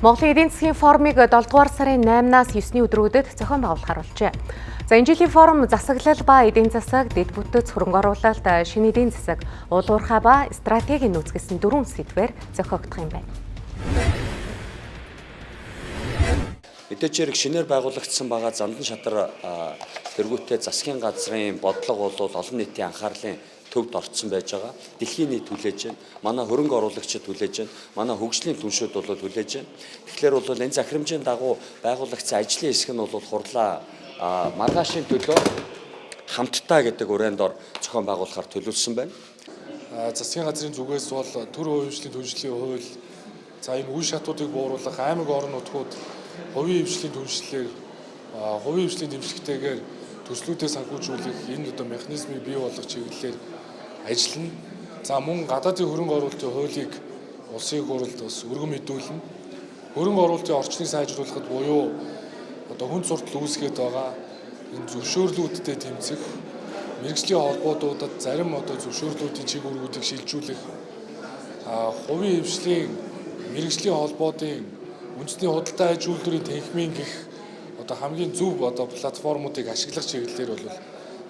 Монголын эдийн засгийн форумыг 7 дугаар сарын 8-наас 9-ний өдрүүдэд зохион байгуулахаар болжээ. За энэ жилийн форум засаглал ба эдийн засаг, дэд бүтэц, хөрөнгө оруулалт, шинэ эдийн засаг, уул уурхай ба стратегийн нүүцгэлсэн 4 сэдвээр зохиогдох юм байна. Мэдээж хэрэг шинээр байгуулагдсан байгаа Зандан шадар тэргүүтээ засгийн газрын бодлого бол олон нийтийн анхаарлын төвд орцсон байж байгаа. Дэлхийн нийт хүлээж байна. Манай хөрөнгө оруулагчид хүлээж байна. Манай хөгжлийн түншүүд бол хүлээж байна. Тэгэхээр бол энэ захирамжийн дагуу байгуулагдсан ажлын хэсэг нь бол хурлаа маргаашийн төлөө хамтдаа гэдэг урайнд ор зохион байгуулахаар төлөвлөсөн байна. Засгийн газрын зүгээс бол төр хувийн түншлэлийн хууль, за энэ үе шатуудыг бууруулах, аймаг орон нутгууд хувийн хвшлийн түншлэлээр хувийн хвшлийн дэмжлэгтэйгээр төслүүдээ санхүүжүүлэх энэ механизмыг бий болгох чиглэлээр ажиллана. За мөн гадаадын хөрөнгө оруулалтын хуулийг улсын хурлд бас өргөн мэдүүлнэ. Хөрөнгө оруулалтын орчныг сайжруулахад буюу хүнд суртал үүсгээд байгаа энэ зөвшөөрлүүдтэй тэмцэх, мэргэжлийн холбоотуудад зарим зөвшөөрлүүдийн чиг үүргүүдийг шилжүүлэх, хувийн хвшлийн мэргэжлийн холбоотын үндэсний худалдаа аж үйлдвэрийн танхимын гэх хамгийн зөв платформуудыг ашиглах чиглэлээр бол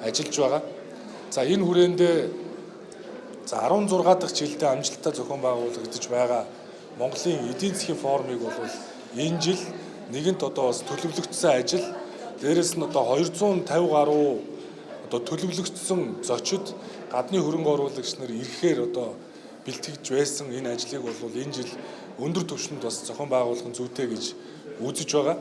ажиллаж байгаа. За энэ хүрээндээ 16 дахь жилдээ амжилттай зохион байгуулагдаж байгаа Монголын эдийн засгийн форумыг бол энэ жил нэгэнт бас төлөвлөгдсөн ажил, дээрэс нь 250 гаруй төлөвлөгдсөн зочид гадны хөрөнгө оруулагч нар ирэхээр бэлтгэж байсан энэ ажлыг бол энэ жил өндөр түвшинд бас зохион байгуулах нь зүйтэй гэж үзэж байгаа.